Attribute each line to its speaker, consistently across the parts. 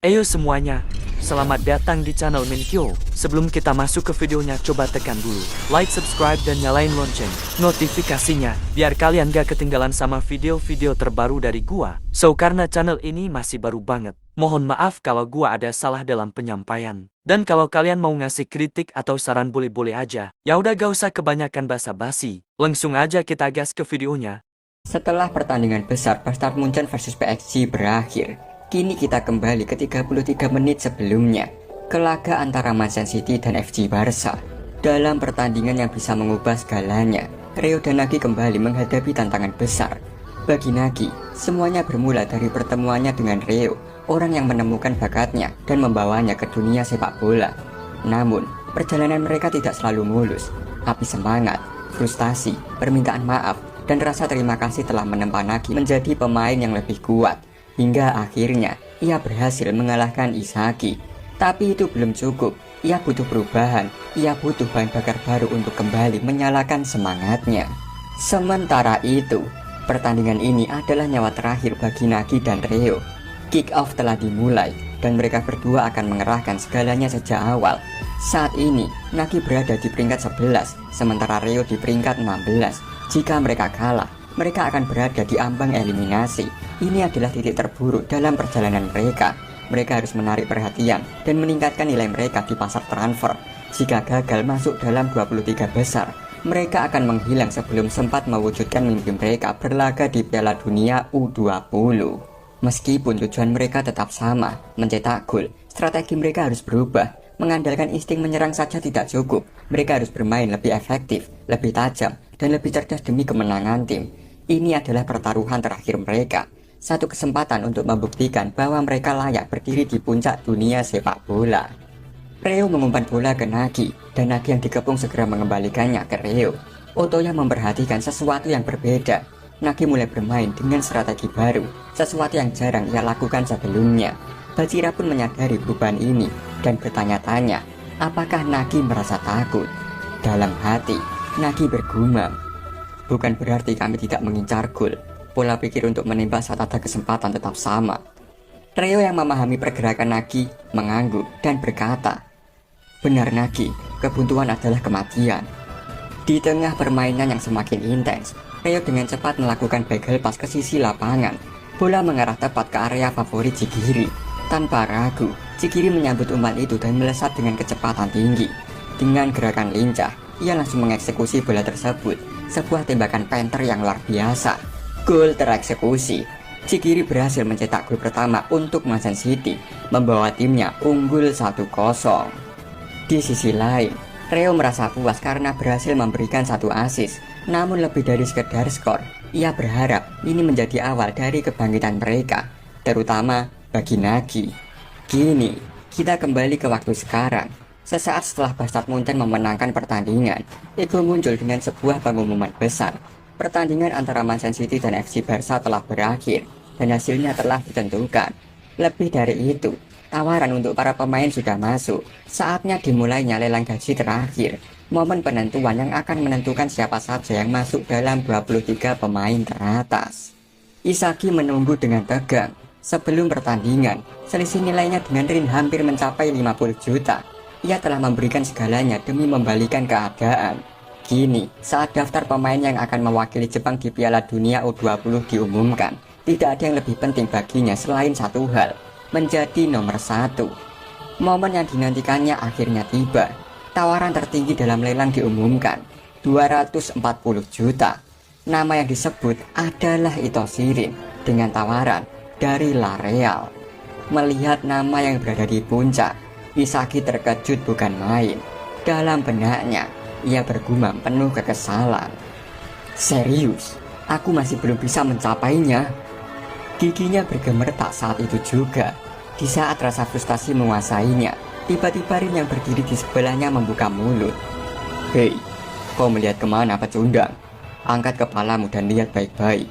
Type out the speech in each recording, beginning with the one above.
Speaker 1: Ayo semuanya, selamat datang di channel Minkyo. Sebelum kita masuk ke videonya, coba tekan dulu like, subscribe, dan nyalain lonceng notifikasinya, biar kalian gak ketinggalan sama video-video terbaru dari gua. Karena channel ini masih baru banget, mohon maaf kalau gua ada salah dalam penyampaian. Dan kalau kalian mau ngasih kritik atau saran boleh-boleh aja. Ya udah gak usah kebanyakan basa-basi, langsung aja kita gas ke videonya.
Speaker 2: Setelah pertandingan besar Bayern Munchen versus PSG berakhir, kini kita kembali ke 33 menit sebelumnya, ke laga antara Manchester City dan FC Barca. Dalam pertandingan yang bisa mengubah segalanya, Rio dan Nagi kembali menghadapi tantangan besar. Bagi Nagi, semuanya bermula dari pertemuannya dengan Rio, orang yang menemukan bakatnya dan membawanya ke dunia sepak bola. Namun, perjalanan mereka tidak selalu mulus. Api semangat, frustasi, permintaan maaf, dan rasa terima kasih telah menempa Nagi menjadi pemain yang lebih kuat. Hingga akhirnya, ia berhasil mengalahkan Isaki. Tapi itu belum cukup, ia butuh perubahan, ia butuh bahan bakar baru untuk kembali menyalakan semangatnya. Sementara itu, pertandingan ini adalah nyawa terakhir bagi Nagi dan Rio. Kick off telah dimulai, dan mereka berdua akan mengerahkan segalanya sejak awal. Saat ini, Nagi berada di peringkat 11, sementara Rio di peringkat 16. Jika mereka kalah, mereka akan berada di ambang eliminasi. Ini adalah titik terburuk dalam perjalanan mereka. Mereka harus menarik perhatian dan meningkatkan nilai mereka di pasar transfer. Jika gagal masuk dalam 23 besar, mereka akan menghilang sebelum sempat mewujudkan mimpi mereka berlaga di Piala Dunia U20. Meskipun tujuan mereka tetap sama, mencetak gol, strategi mereka harus berubah. Mengandalkan insting menyerang saja tidak cukup. Mereka harus bermain lebih efektif, lebih tajam, dan lebih cerdas demi kemenangan tim. Ini adalah pertaruhan terakhir mereka. Satu kesempatan untuk membuktikan bahwa mereka layak berdiri di puncak dunia sepak bola. Rio mengumpan bola ke Nagi, dan Nagi yang dikepung segera mengembalikannya ke Rio. Otoya memperhatikan sesuatu yang berbeda. Nagi mulai bermain dengan strategi baru, sesuatu yang jarang ia lakukan sebelumnya. Bajira pun menyadari perubahan ini dan bertanya-tanya, apakah Nagi merasa takut? Dalam hati, Nagi bergumam, bukan berarti kami tidak mengincar gol. Pola pikir untuk menembak saat ada kesempatan tetap sama. Rio yang memahami pergerakan Nagi mengangguk dan berkata, benar Nagi, kebuntuan adalah kematian. Di tengah permainan yang semakin intens, Rio dengan cepat melakukan begal pas ke sisi lapangan. Bola mengarah tepat ke area favorit Chigiri. Tanpa ragu, Chigiri menyambut umpan itu dan melesat dengan kecepatan tinggi. Dengan gerakan lincah, ia langsung mengeksekusi bola tersebut, sebuah tembakan panther yang luar biasa. Gol tereksekusi. Chigiri berhasil mencetak gol pertama untuk Manchester City, membawa timnya unggul 1-0. Di sisi lain, Rio merasa puas karena berhasil memberikan 1 assist. Namun lebih dari sekedar skor, ia berharap ini menjadi awal dari kebangkitan mereka, terutama bagi Nagi. Kini, kita kembali ke waktu sekarang. Sesaat setelah Bayern Munchen memenangkan pertandingan, Ego muncul dengan sebuah pengumuman besar. Pertandingan antara Manchester City dan FC Barca telah berakhir, dan hasilnya telah ditentukan. Lebih dari itu, tawaran untuk para pemain sudah masuk. Saatnya dimulainya lelang gaji terakhir, momen penentuan yang akan menentukan siapa saja yang masuk dalam 23 pemain teratas. Isaki menunggu dengan tegang. Sebelum pertandingan, selisih nilainya dengan Rin hampir mencapai 50 juta. Ia telah memberikan segalanya demi membalikan keadaan. Kini, saat daftar pemain yang akan mewakili Jepang di Piala Dunia U20 diumumkan, tidak ada yang lebih penting baginya selain satu hal, menjadi nomor 1. Momen yang dinantikannya akhirnya tiba. Tawaran tertinggi dalam lelang diumumkan, 240 juta. Nama yang disebut adalah Ito Shirin dengan tawaran dari La Real. Melihat nama yang berada di puncak, Isaki terkejut bukan main. Dalam benaknya, ia bergumam penuh kekesalan. Serius, aku masih belum bisa mencapainya. Giginya bergemeretak saat itu juga. Di saat rasa frustasi menguasainya, tiba-tiba Rin yang berdiri di sebelahnya membuka mulut. Hei, kau melihat kemana pecundang? Angkat kepalamu dan lihat baik-baik.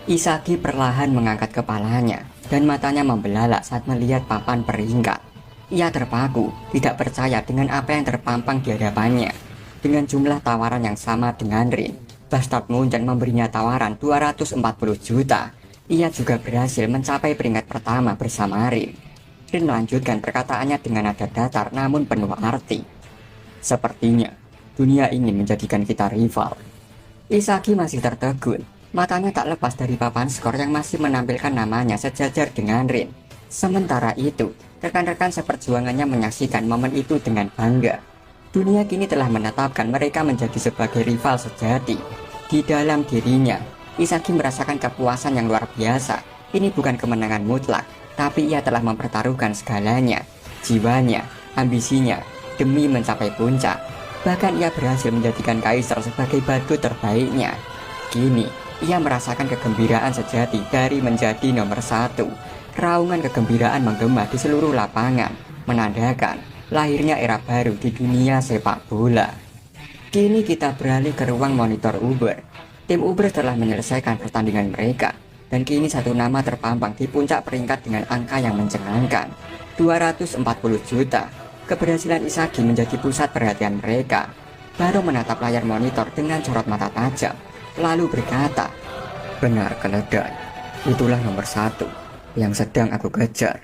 Speaker 2: Isaki perlahan mengangkat kepalanya dan matanya membelalak saat melihat papan peringkat. Ia terpaku, tidak percaya dengan apa yang terpampang di hadapannya. Dengan jumlah tawaran yang sama dengan Rin, Bayern Munchen memberinya tawaran 240 juta. Ia juga berhasil mencapai peringkat pertama bersama Rin. Rin melanjutkan perkataannya dengan nada datar namun penuh arti. Sepertinya, dunia ingin menjadikan kita rival. Isagi masih tertegun. Matanya tak lepas dari papan skor yang masih menampilkan namanya sejajar dengan Rin. Sementara itu, rekan-rekan seperjuangannya menyaksikan momen itu dengan bangga. Dunia kini telah menetapkan mereka menjadi sebagai rival sejati. Di dalam dirinya, Isagi merasakan kepuasan yang luar biasa. Ini bukan kemenangan mutlak, tapi ia telah mempertaruhkan segalanya, jiwanya, ambisinya, demi mencapai puncak. Bahkan ia berhasil menjadikan Kaisar sebagai batu terbaiknya. Kini, ia merasakan kegembiraan sejati dari menjadi nomor 1. Raungan kegembiraan menggema di seluruh lapangan, menandakan lahirnya era baru di dunia sepak bola. Kini kita beralih ke ruang monitor Uber. Tim Uber telah menyelesaikan pertandingan mereka, dan kini satu nama terpampang di puncak peringkat dengan angka yang mencengangkan, 240 juta. Keberhasilan Isagi menjadi pusat perhatian mereka. Baru menatap layar monitor dengan sorot mata tajam, lalu berkata, "Benar keledai, itulah nomor 1 yang sedang aku kejar."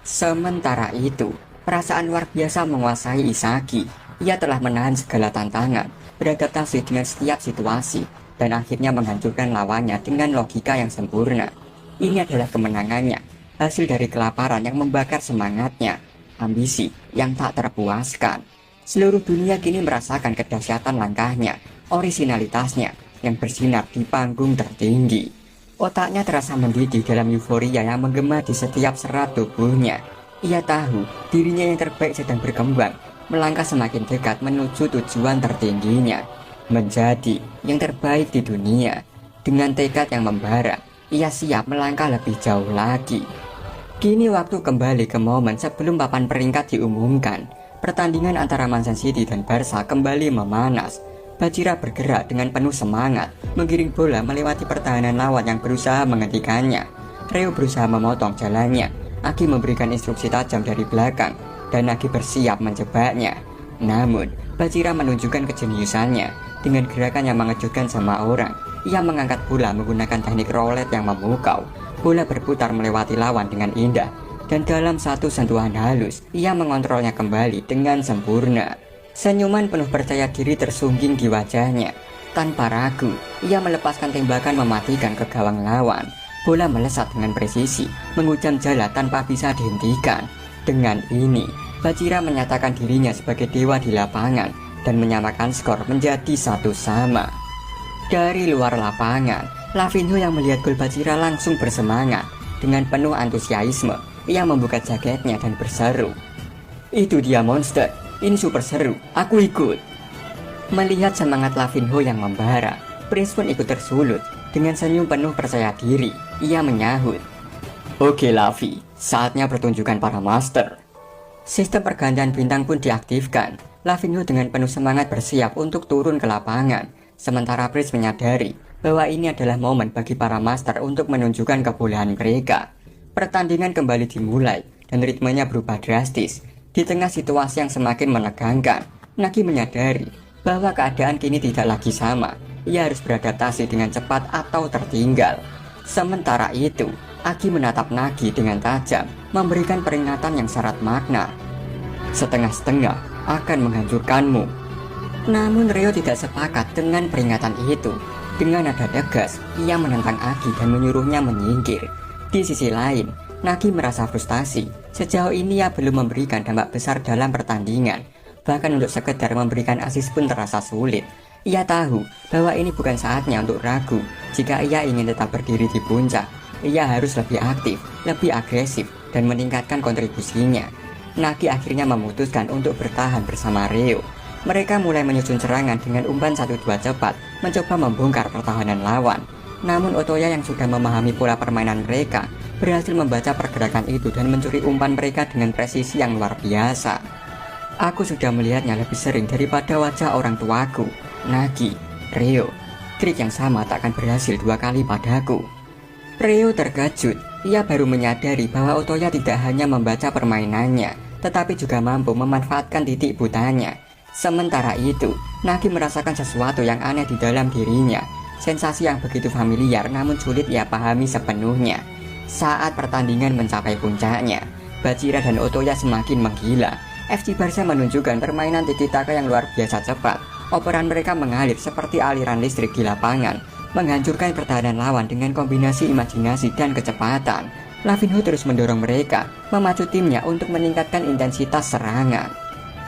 Speaker 2: Sementara itu, perasaan luar biasa menguasai Isagi. Ia telah menahan segala tantangan, beradaptasi dengan setiap situasi, dan akhirnya menghancurkan lawannya dengan logika yang sempurna. Ini adalah kemenangannya, hasil dari kelaparan yang membakar semangatnya, ambisi yang tak terpuaskan. Seluruh dunia kini merasakan kedahsyatan langkahnya, orisinalitasnya yang bersinar di panggung tertinggi. Otaknya terasa mendidih dalam euforia yang menggema di setiap serat tubuhnya. Ia tahu dirinya yang terbaik sedang berkembang, melangkah semakin dekat menuju tujuan tertingginya, menjadi yang terbaik di dunia. Dengan tekad yang membara, ia siap melangkah lebih jauh lagi. Kini waktu kembali ke momen sebelum papan peringkat diumumkan. Pertandingan antara Manchester City dan Barca kembali memanas. Bajira bergerak dengan penuh semangat, menggiring bola melewati pertahanan lawan yang berusaha menghentikannya. Rio berusaha memotong jalannya. Aki memberikan instruksi tajam dari belakang, dan Aki bersiap menjebaknya. Namun, Bajira menunjukkan kejeniusannya. Dengan gerakan yang mengejutkan sama orang, ia mengangkat bola menggunakan teknik roulette yang memukau. Bola berputar melewati lawan dengan indah, dan dalam satu sentuhan halus, ia mengontrolnya kembali dengan sempurna. Senyuman penuh percaya diri tersungging di wajahnya. Tanpa ragu, ia melepaskan tembakan mematikan ke gawang lawan. Bola melesat dengan presisi, menghujam jala tanpa bisa dihentikan. Dengan ini, Bajira menyatakan dirinya sebagai dewa di lapangan dan menyamakan skor menjadi 1-1. Dari luar lapangan, Lavinho yang melihat gol Bajira langsung bersemangat. Dengan penuh antusiasme, ia membuka jaketnya dan berseru, "Itu dia monster, ini super seru, aku ikut." Melihat semangat Lavinho yang membara, Prince pun ikut tersulut. Dengan senyum penuh percaya diri, ia menyahut, "Oke Lavi, saatnya pertunjukan para master." Sistem pergantian bintang pun diaktifkan. Lavinho dengan penuh semangat bersiap untuk turun ke lapangan. Sementara Prince menyadari bahwa ini adalah momen bagi para master untuk menunjukkan kebolehan mereka. Pertandingan kembali dimulai dan ritmenya berubah drastis. Di tengah situasi yang semakin menegangkan, Nagi menyadari bahwa keadaan kini tidak lagi sama. Ia harus beradaptasi dengan cepat atau tertinggal. Sementara itu, Aki menatap Nagi dengan tajam, memberikan peringatan yang syarat makna. "Setengah-setengah akan menghancurkanmu." Namun Rio tidak sepakat dengan peringatan itu. Dengan nada tegas, ia menentang Aki dan menyuruhnya menyingkir. Di sisi lain, Nagi merasa frustasi. Sejauh ini ia belum memberikan dampak besar dalam pertandingan. Bahkan untuk sekedar memberikan asis pun terasa sulit. Ia tahu bahwa ini bukan saatnya untuk ragu. Jika ia ingin tetap berdiri di puncak, ia harus lebih aktif, lebih agresif, dan meningkatkan kontribusinya. Nagi akhirnya memutuskan untuk bertahan bersama Rio. Mereka mulai menyusun serangan dengan umpan 1-2 cepat, mencoba membongkar pertahanan lawan. Namun Otoya yang sudah memahami pola permainan mereka, berhasil membaca pergerakan itu dan mencuri umpan mereka dengan presisi yang luar biasa. "Aku sudah melihatnya lebih sering daripada wajah orang tuaku, Nagi, Rio. Trik yang sama tak akan berhasil 2 kali padaku." Rio terkejut. Ia baru menyadari bahwa Otoya tidak hanya membaca permainannya, tetapi juga mampu memanfaatkan titik butanya. Sementara itu, Nagi merasakan sesuatu yang aneh di dalam dirinya. Sensasi yang begitu familiar namun sulit ia pahami sepenuhnya. Saat pertandingan mencapai puncaknya, Bachira dan Otoya semakin menggila. FC Barca menunjukkan permainan tiki-taka yang luar biasa cepat. Operan mereka mengalir seperti aliran listrik di lapangan, menghancurkan pertahanan lawan dengan kombinasi imajinasi dan kecepatan. Lavinho terus mendorong mereka, memacu timnya untuk meningkatkan intensitas serangan.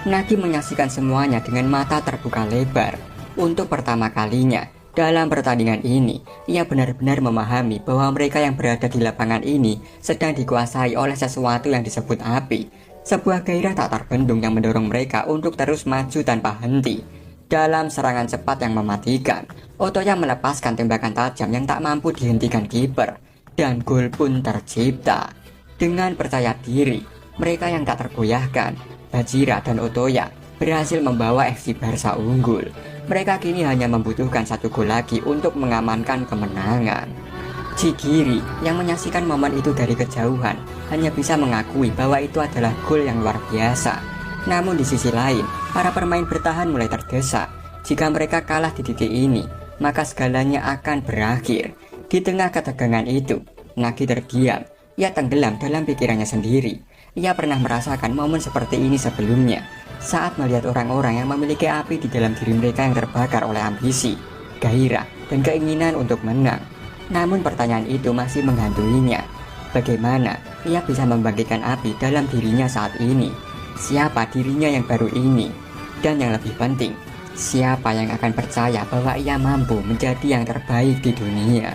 Speaker 2: Nagi menyaksikan semuanya dengan mata terbuka lebar. Untuk pertama kalinya dalam pertandingan ini, ia benar-benar memahami bahwa mereka yang berada di lapangan ini sedang dikuasai oleh sesuatu yang disebut api. Sebuah gairah tak terbendung yang mendorong mereka untuk terus maju tanpa henti. Dalam serangan cepat yang mematikan, Otoya melepaskan tembakan tajam yang tak mampu dihentikan kiper. Dan gol pun tercipta. Dengan percaya diri, mereka yang tak tergoyahkan, Bachira dan Otoya, berhasil membawa FC Barca unggul. Mereka kini hanya membutuhkan 1 gol lagi untuk mengamankan kemenangan. Chigiri yang menyaksikan momen itu dari kejauhan hanya bisa mengakui bahwa itu adalah gol yang luar biasa. Namun di sisi lain, para pemain bertahan mulai terdesak. Jika mereka kalah di titik ini, maka segalanya akan berakhir. Di tengah ketegangan itu, Nagi terdiam. Ia tenggelam dalam pikirannya sendiri. Ia pernah merasakan momen seperti ini sebelumnya, saat melihat orang-orang yang memiliki api di dalam diri mereka yang terbakar oleh ambisi, gairah, dan keinginan untuk menang. Namun pertanyaan itu masih menghantuinya. Bagaimana ia bisa membangkitkan api dalam dirinya saat ini? Siapa dirinya yang baru ini? Dan yang lebih penting, siapa yang akan percaya bahwa ia mampu menjadi yang terbaik di dunia?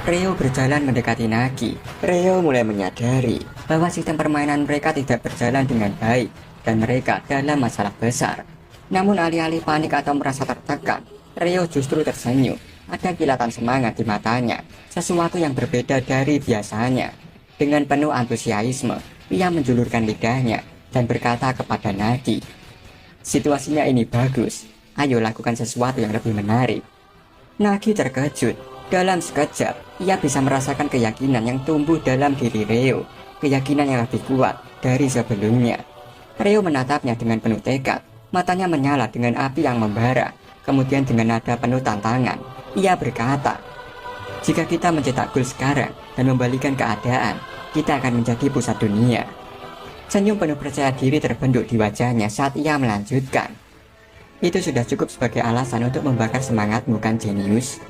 Speaker 2: Reo berjalan mendekati Nagi. Reo mulai menyadari bahwa sistem permainan mereka tidak berjalan dengan baik dan mereka dalam masalah besar. Namun alih-alih panik atau merasa tertekan, Reo justru tersenyum. Ada kilatan semangat di matanya, sesuatu yang berbeda dari biasanya. Dengan penuh antusiasme, ia menjulurkan lidahnya dan berkata kepada Nagi, "Situasinya ini bagus, ayo lakukan sesuatu yang lebih menarik." Nagi terkejut. Dalam sekejap, ia bisa merasakan keyakinan yang tumbuh dalam diri Reo, keyakinan yang lebih kuat dari sebelumnya. Reo menatapnya dengan penuh tekad, matanya menyala dengan api yang membara. Kemudian dengan nada penuh tantangan, ia berkata, "Jika kita mencetak gol sekarang dan membalikan keadaan, kita akan menjadi pusat dunia." Senyum penuh percaya diri terbentuk di wajahnya saat ia melanjutkan, "Itu sudah cukup sebagai alasan untuk membakar semangatmu kan, jenius?"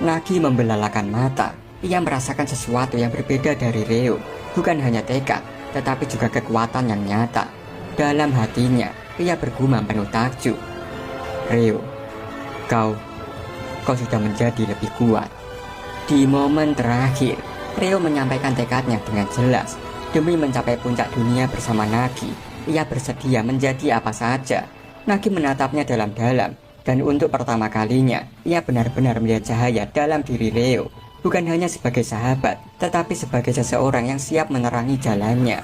Speaker 2: Nagi membelalakan mata. Ia merasakan sesuatu yang berbeda dari Reo. Bukan hanya tekad, tetapi juga kekuatan yang nyata. Dalam hatinya, ia bergumam penuh takjub, "Reo, kau sudah menjadi lebih kuat." Di momen terakhir, Reo menyampaikan tekadnya dengan jelas. Demi mencapai puncak dunia bersama Nagi, ia bersedia menjadi apa saja. Nagi menatapnya dalam-dalam, dan untuk pertama kalinya, ia benar-benar melihat cahaya dalam diri Reo. Bukan hanya sebagai sahabat, tetapi sebagai seseorang yang siap menerangi jalannya.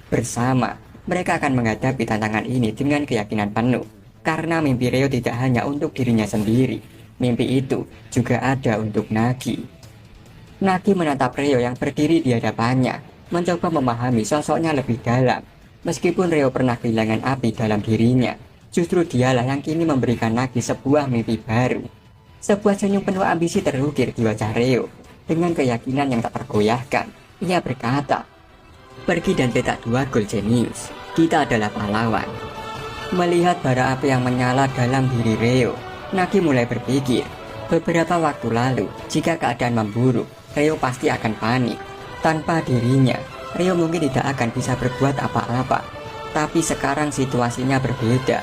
Speaker 2: Bersama, mereka akan menghadapi tantangan ini dengan keyakinan penuh. Karena mimpi Reo tidak hanya untuk dirinya sendiri, mimpi itu juga ada untuk Nagi. Nagi menatap Reo yang berdiri di hadapannya, mencoba memahami sosoknya lebih dalam. Meskipun Reo pernah kehilangan api dalam dirinya, justru dialah yang kini memberikan Nagi sebuah mimpi baru. Sebuah senyum penuh ambisi terukir di wajah Reo. Dengan keyakinan yang tak tergoyahkan, ia berkata, "Pergi dan cetak 2 gol, jenius. Kita adalah pahlawan." Melihat bara api yang menyala dalam diri Reo, Nagi mulai berpikir, beberapa waktu lalu, jika keadaan memburuk, Reo pasti akan panik. Tanpa dirinya, Reo mungkin tidak akan bisa berbuat apa-apa. Tapi sekarang situasinya berbeda.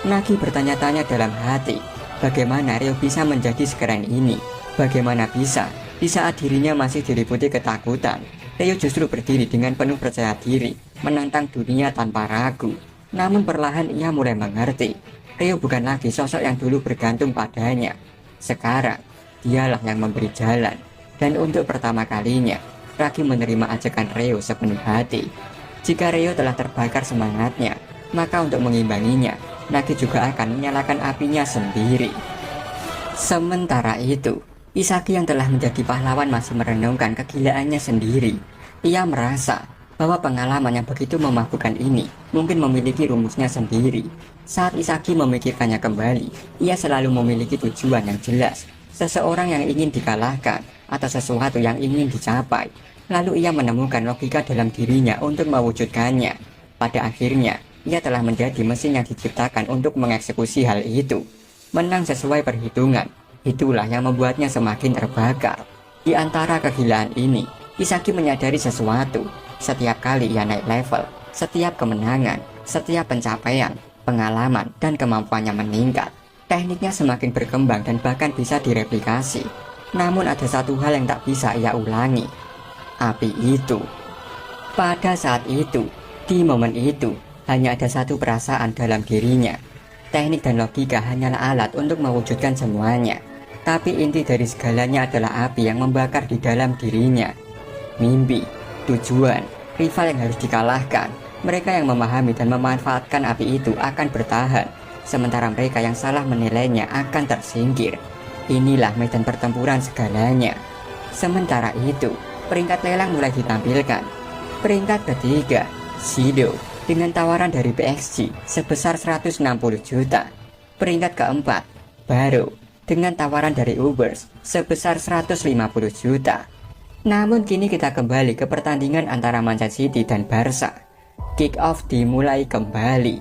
Speaker 2: Nagi bertanya-tanya dalam hati, bagaimana Reo bisa menjadi sekeren ini? Bagaimana bisa, di saat dirinya masih diliputi ketakutan, Reo justru berdiri dengan penuh percaya diri, menantang dunia tanpa ragu. Namun perlahan ia mulai mengerti, Reo bukan lagi sosok yang dulu bergantung padanya. Sekarang, dialah yang memberi jalan. Dan untuk pertama kalinya, Nagi menerima ajakan Reo sepenuh hati. Jika Reo telah terbakar semangatnya, maka untuk mengimbanginya, Nagi juga akan menyalakan apinya sendiri. Sementara itu, Isagi yang telah menjadi pahlawan masih merenungkan kegilaannya sendiri. Ia merasa bahwa pengalaman yang begitu memabukkan ini mungkin memiliki rumusnya sendiri. Saat Isagi memikirkannya kembali, ia selalu memiliki tujuan yang jelas. Seseorang yang ingin dikalahkan atau sesuatu yang ingin dicapai. Lalu ia menemukan logika dalam dirinya untuk mewujudkannya. Pada akhirnya, ia telah menjadi mesin yang diciptakan untuk mengeksekusi hal itu. Menang sesuai perhitungan, itulah yang membuatnya semakin terbakar. Di antara kegilaan ini, Kisaki menyadari sesuatu. Setiap kali ia naik level, setiap kemenangan, setiap pencapaian, pengalaman, dan kemampuannya meningkat, tekniknya semakin berkembang dan bahkan bisa direplikasi. Namun ada satu hal yang tak bisa ia ulangi, api itu. Pada saat itu, di momen itu, hanya ada satu perasaan dalam dirinya. Teknik dan logika hanyalah alat untuk mewujudkan semuanya. Tapi inti dari segalanya adalah api yang membakar di dalam dirinya. Mimpi, tujuan, rival yang harus dikalahkan. Mereka yang memahami dan memanfaatkan api itu akan bertahan, sementara mereka yang salah menilainya akan tersingkir. Inilah medan pertempuran segalanya. Sementara itu, peringkat lelang mulai ditampilkan. Peringkat ketiga, Shido, dengan tawaran dari PXG sebesar 160 juta. Peringkat keempat, Baro, dengan tawaran dari Ubers sebesar 150 juta. Namun kini kita kembali ke pertandingan antara Manchester City dan Barca. Kick off dimulai kembali.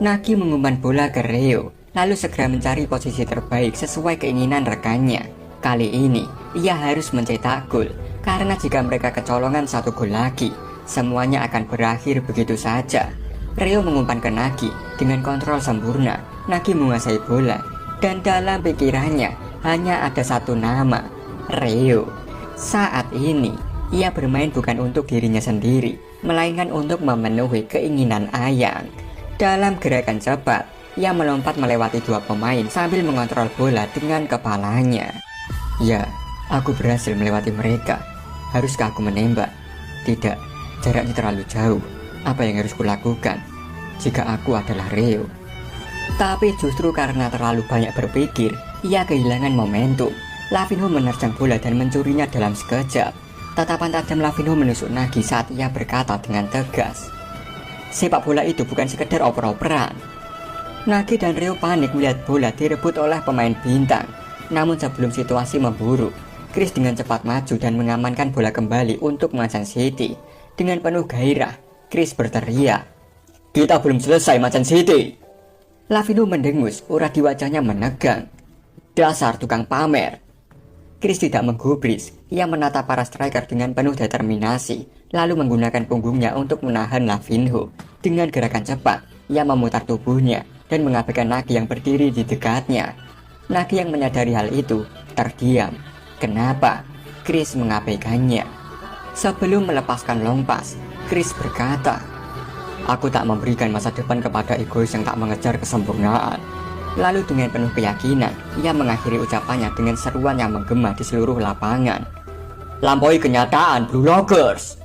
Speaker 2: Nagi mengumpan bola ke Rio, lalu segera mencari posisi terbaik sesuai keinginan rekannya. Kali ini, ia harus mencetak gol, karena jika mereka kecolongan satu gol lagi, semuanya akan berakhir begitu saja. Rio mengumpan ke Nagi dengan kontrol sempurna. Nagi menguasai bola, dan dalam pikirannya hanya ada satu nama, Rio. Saat ini, ia bermain bukan untuk dirinya sendiri, melainkan untuk memenuhi keinginan Ayang. Dalam gerakan cepat, ia melompat melewati dua pemain sambil mengontrol bola dengan kepalanya. Ya, aku berhasil melewati mereka. Haruskah aku menembak? Tidak, jaraknya terlalu jauh. Apa yang harus kulakukan jika aku adalah Rio? Tapi justru karena terlalu banyak berpikir, ia kehilangan momentum. Lavinho menerjang bola dan mencurinya dalam sekejap. Tatapan tajam Lavinho menusuk Nagi saat ia berkata dengan tegas, "Sepak bola itu bukan sekedar oper-operan." Nagi dan Rio panik melihat bola direbut oleh pemain bintang. Namun sebelum situasi memburuk, Chris dengan cepat maju dan mengamankan bola kembali untuk Manchester City. Dengan penuh gairah, Chris berteriak, "Kita belum selesai, Manchester City!" Lavinho mendengus, urat di wajahnya menegang. "Dasar tukang pamer!" Chris tidak menggubris, ia menatap para striker dengan penuh determinasi, lalu menggunakan punggungnya untuk menahan Lavinho. Dengan gerakan cepat, ia memutar tubuhnya dan mengabaikan Nagi yang berdiri di dekatnya. Nagi yang menyadari hal itu, terdiam. Kenapa? Chris mengabaikannya. Sebelum melepaskan long pass, Chris berkata, "Aku tak memberikan masa depan kepada egois yang tak mengejar kesempurnaan." Lalu dengan penuh keyakinan, ia mengakhiri ucapannya dengan seruan yang menggema di seluruh lapangan. "Lampaui kenyataan, Blue Lockers!"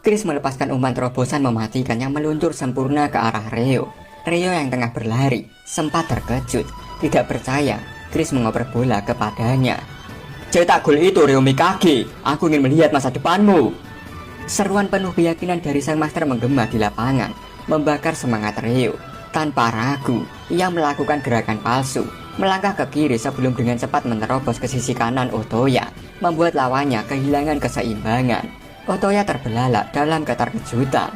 Speaker 2: Chris melepaskan umpan terobosan mematikan yang meluncur sempurna ke arah Rio. Rio yang tengah berlari, sempat terkejut, tidak percaya. Chris mengoper bola kepadanya. "Cetak gol itu, Rio Mikage! Aku ingin melihat masa depanmu!" Seruan penuh keyakinan dari sang master menggema di lapangan, membakar semangat Rio. Tanpa ragu, ia melakukan gerakan palsu, melangkah ke kiri sebelum dengan cepat menerobos ke sisi kanan Otoya, membuat lawannya kehilangan keseimbangan. Otoya terbelalak dalam keterkejutan.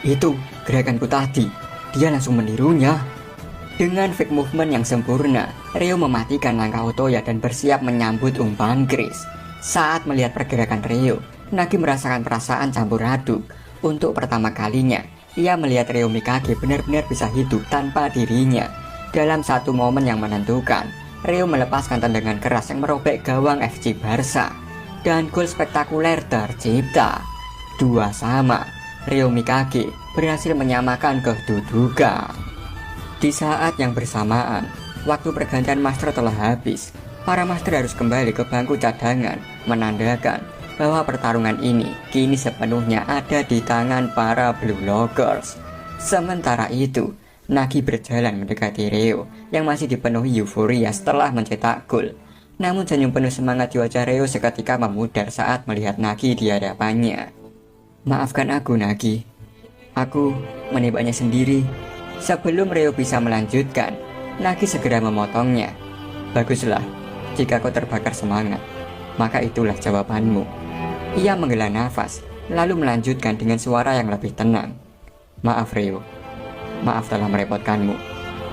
Speaker 2: "Itu gerakanku tadi, dia langsung menirunya." Dengan fake movement yang sempurna, Rio mematikan langkah Otoya dan bersiap menyambut umpan Chris. Saat melihat pergerakan Rio, Nagi merasakan perasaan campur aduk. Untuk pertama kalinya, ia melihat Rio Mikage benar-benar bisa hidup tanpa dirinya. Dalam satu momen yang menentukan, Rio melepaskan tendangan keras yang merobek gawang FC Barca. Dan gol spektakuler tercipta. 2-2. Rio Mikage berhasil menyamakan kedudukan. Di saat yang bersamaan, waktu pergantian master telah habis. Para master harus kembali ke bangku cadangan, menandakan bahwa pertarungan ini kini sepenuhnya ada di tangan para Blue Lockers. Sementara itu, Nagi berjalan mendekati Rio yang masih dipenuhi euforia setelah mencetak gol. Namun senyum penuh semangat di wajah Rio seketika memudar saat melihat Nagi di hadapannya. "Maafkan aku, Nagi. Aku menembaknya sendiri." Sebelum Rio bisa melanjutkan, Nagi segera memotongnya. "Baguslah, jika kau terbakar semangat, maka itulah jawabanmu." Ia menghela nafas, lalu melanjutkan dengan suara yang lebih tenang. Maaf Reo, maaf telah merepotkanmu.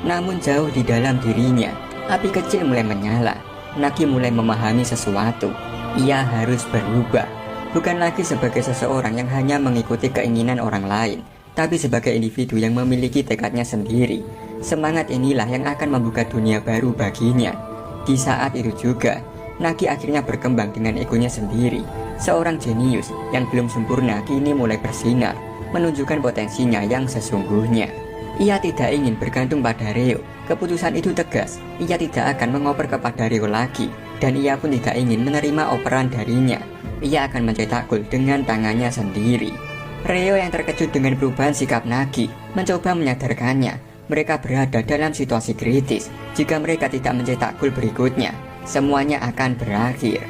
Speaker 2: Namun jauh di dalam dirinya, api kecil mulai menyala. Nagi mulai memahami sesuatu. Ia harus berubah, bukan lagi sebagai seseorang yang hanya mengikuti keinginan orang lain, tapi sebagai individu yang memiliki tekadnya sendiri. Semangat inilah yang akan membuka dunia baru baginya. Di saat itu juga, Nagi akhirnya berkembang dengan egonya sendiri. Seorang jenius yang belum sempurna kini mulai bersinar, menunjukkan potensinya yang sesungguhnya. Ia tidak ingin bergantung pada Reo. Keputusan itu tegas, ia tidak akan mengoper kepada Reo lagi, dan ia pun tidak ingin menerima operan darinya. Ia akan mencetak gol dengan tangannya sendiri. Reo yang terkejut dengan perubahan sikap Nagi mencoba menyadarkannya. Mereka berada dalam situasi kritis. Jika mereka tidak mencetak gol berikutnya, semuanya akan berakhir.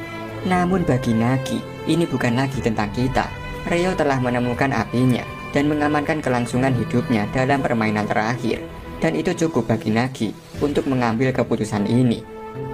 Speaker 2: Namun bagi Nagi, ini bukan lagi tentang kita. Reo telah menemukan apinya dan mengamankan kelangsungan hidupnya dalam permainan terakhir. Dan itu cukup bagi Nagi untuk mengambil keputusan ini.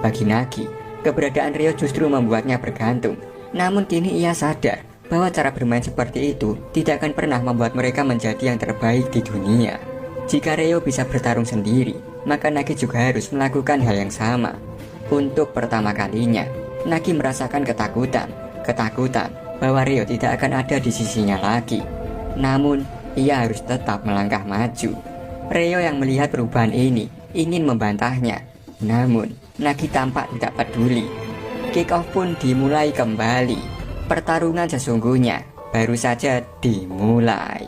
Speaker 2: Bagi Nagi, keberadaan Reo justru membuatnya bergantung. Namun kini ia sadar bahwa cara bermain seperti itu tidak akan pernah membuat mereka menjadi yang terbaik di dunia. Jika Reo bisa bertarung sendiri, maka Nagi juga harus melakukan hal yang sama. Untuk pertama kalinya, Nagi merasakan ketakutan bahwa Reo tidak akan ada di sisinya lagi. Namun, ia harus tetap melangkah maju. Reo yang melihat perubahan ini ingin membantahnya, namun Nagi tampak tidak peduli. Kick off pun dimulai kembali. Pertarungan sesungguhnya baru saja dimulai.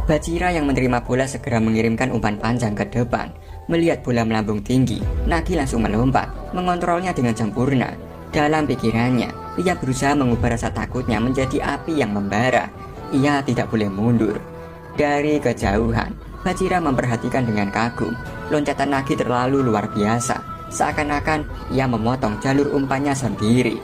Speaker 2: Bachira yang menerima bola segera mengirimkan umpan panjang ke depan. Melihat bola melambung tinggi, Nagi langsung melompat, mengontrolnya dengan sempurna. Dalam pikirannya, ia berusaha mengubah rasa takutnya menjadi api yang membara. Ia tidak boleh mundur. Dari kejauhan, Bachira memperhatikan dengan kagum. Loncatan Nagi terlalu luar biasa, seakan-akan ia memotong jalur umpannya sendiri.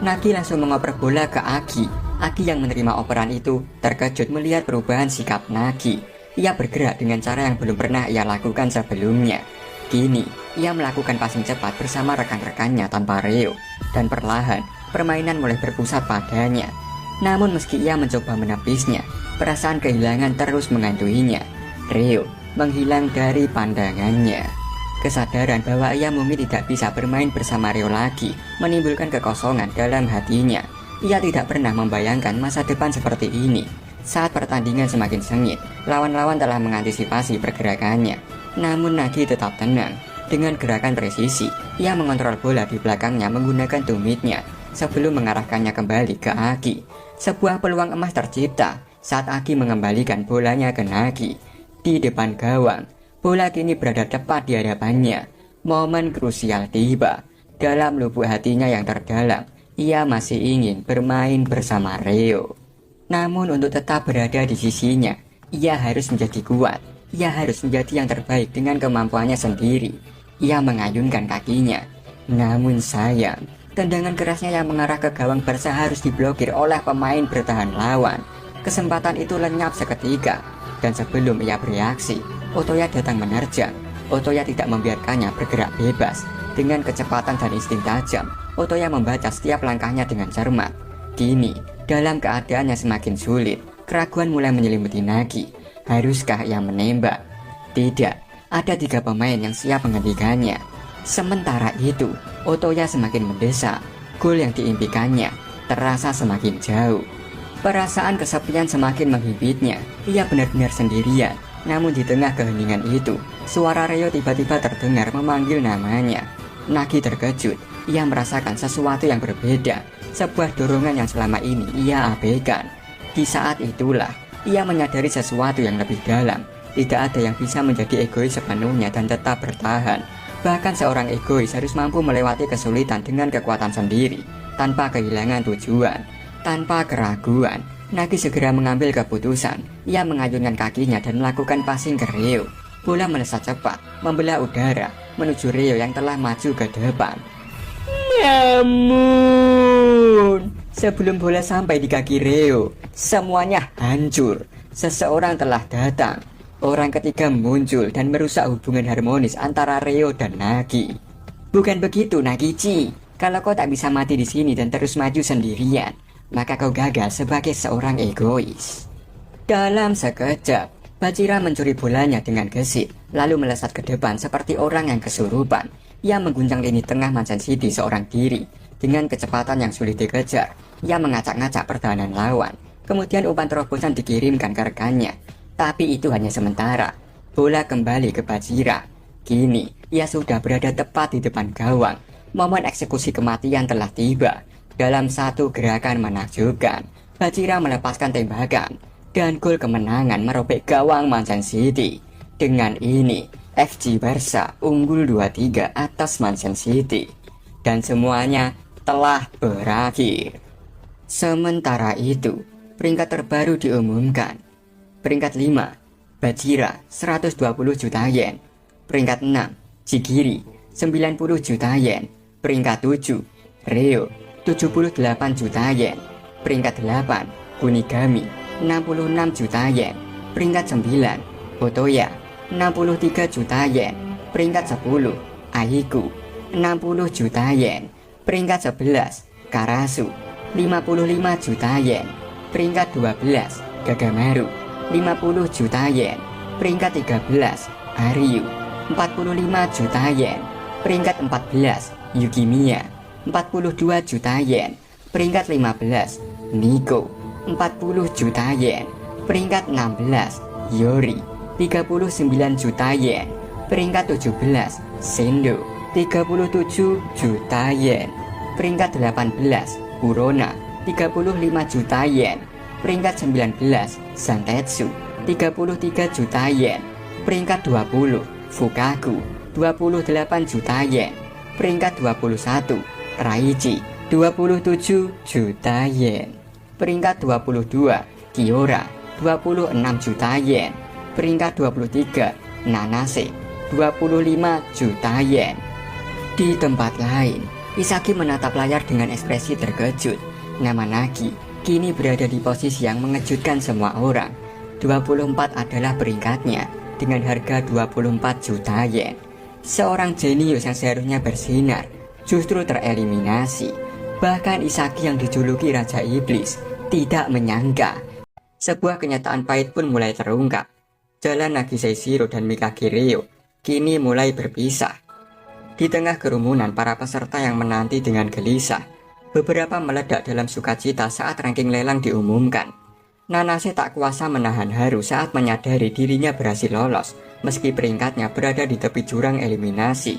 Speaker 2: Nagi langsung mengoper bola ke Agi. Agi yang menerima operan itu terkejut melihat perubahan sikap Nagi. Ia bergerak dengan cara yang belum pernah ia lakukan sebelumnya. Kini, ia melakukan passing cepat bersama rekan-rekannya tanpa Reo. Dan perlahan, permainan mulai berpusat padanya. Namun meski ia mencoba menepisnya, perasaan kehilangan terus mengantuinya. Reo menghilang dari pandangannya. Kesadaran bahwa ia mungkin tidak bisa bermain bersama Reo lagi menimbulkan kekosongan dalam hatinya. Ia tidak pernah membayangkan masa depan seperti ini. Saat pertandingan semakin sengit, lawan-lawan telah mengantisipasi pergerakannya. Namun Nagi tetap tenang. Dengan gerakan presisi, ia mengontrol bola di belakangnya menggunakan tumitnya sebelum mengarahkannya kembali ke Agi. Sebuah peluang emas tercipta saat Agi mengembalikan bolanya ke Nagi. Di depan gawang, bola kini berada tepat di hadapannya. Momen krusial tiba. Dalam lubuk hatinya yang terdalam, ia masih ingin bermain bersama Reo. Namun untuk tetap berada di sisinya, ia harus menjadi kuat. Ia harus menjadi yang terbaik dengan kemampuannya sendiri. Ia mengayunkan kakinya. Namun sayang, tendangan kerasnya yang mengarah ke gawang Barca harus diblokir oleh pemain bertahan lawan. Kesempatan itu lenyap seketika. Dan sebelum ia bereaksi, Otoya datang menerjang. Otoya tidak membiarkannya bergerak bebas. Dengan kecepatan dan insting tajam, Otoya membaca setiap langkahnya dengan cermat. Kini, dalam keadaan yang semakin sulit, keraguan mulai menyelimuti Nagi. Haruskah ia menembak? Tidak, ada 3 pemain yang siap menghentikannya. Sementara itu, Otoya semakin mendesak. Gol yang diimpikannya terasa semakin jauh. Perasaan kesepian semakin menghimpitnya. Ia benar-benar sendirian. Namun di tengah keheningan itu, suara Reo tiba-tiba terdengar memanggil namanya. Nagi terkejut. Ia merasakan sesuatu yang berbeda. Sebuah dorongan yang selama ini ia abaikan. Di saat itulah, ia menyadari sesuatu yang lebih dalam. Tidak ada yang bisa menjadi egois sepenuhnya dan tetap bertahan. Bahkan seorang egois harus mampu melewati kesulitan dengan kekuatan sendiri, tanpa kehilangan tujuan. Tanpa keraguan, Nagi segera mengambil keputusan. Ia mengayunkan kakinya dan melakukan passing ke Reo. Bola melesat cepat, membelah udara, menuju Reo yang telah maju ke depan. Namun, sebelum bola sampai di kaki Reo, semuanya hancur. Seseorang telah datang. Orang ketiga muncul dan merusak hubungan harmonis antara Reo dan Nagi. Bukan begitu, Nagichi. Kalau kau tak bisa mati di sini dan terus maju sendirian, maka kau gagal sebagai seorang egois. Dalam sekejap, Bajira mencuri bolanya dengan gesit, lalu melesat ke depan seperti orang yang kesurupan. Ia mengguncang lini tengah Manchester City seorang diri. Dengan kecepatan yang sulit dikejar, ia mengacak-ngacak pertahanan lawan. Kemudian umpan terobosan dikirimkan ke rekannya. Tapi itu hanya sementara. Bola kembali ke Bajira. Kini, ia sudah berada tepat di depan gawang. Momen eksekusi kematian telah tiba. Dalam satu gerakan menakjubkan, Bajira melepaskan tembakan. Dan gol kemenangan merobek gawang Manchester City. Dengan ini, FC Barca unggul 2-3 atas Manchester City. Dan semuanya telah berakhir. Sementara itu, peringkat terbaru diumumkan. Peringkat 5, Bajira 120 juta yen. Peringkat 6, Jigiri 90 juta yen. Peringkat 7, Reo 78 juta yen. Peringkat 8, Kunigami 66 juta yen. Peringkat 9, Otoya 63 juta yen. Peringkat 10, Aiku 60 juta yen. Peringkat 11, Karasu 55 juta yen. Peringkat 12, Gagamaru 50 juta yen. Peringkat 13, Ariu 45 juta yen. Peringkat 14, Yukimiya 42 juta yen. Peringkat 15, Niko 40 juta yen. Peringkat 16, Yori 39 juta yen. Peringkat 17, Sendo 37 juta yen. Peringkat 18, Urona 35 juta yen. Peringkat 19, Santetsu 33 juta yen. Peringkat 20, Fukaku 28 juta yen. Peringkat 21, Raichi 27 juta yen. Peringkat 22, Kiora 26 juta yen. Peringkat 23, Nanase 25 juta yen. Di tempat lain, Isagi menatap layar dengan ekspresi terkejut. Nama Nagi kini berada di posisi yang mengejutkan semua orang. 24 adalah peringkatnya dengan harga 24 juta yen. Seorang jenius yang seharusnya bersinar justru tereliminasi. Bahkan Isagi yang dijuluki Raja Iblis tidak menyangka. Sebuah kenyataan pahit pun mulai terungkap. Jalan Nagise Shiro dan Mikage Ryo kini mulai berpisah. Di tengah kerumunan para peserta yang menanti dengan gelisah, beberapa meledak dalam sukacita saat ranking lelang diumumkan. Nanase tak kuasa menahan haru saat menyadari dirinya berhasil lolos, meski peringkatnya berada di tepi jurang eliminasi.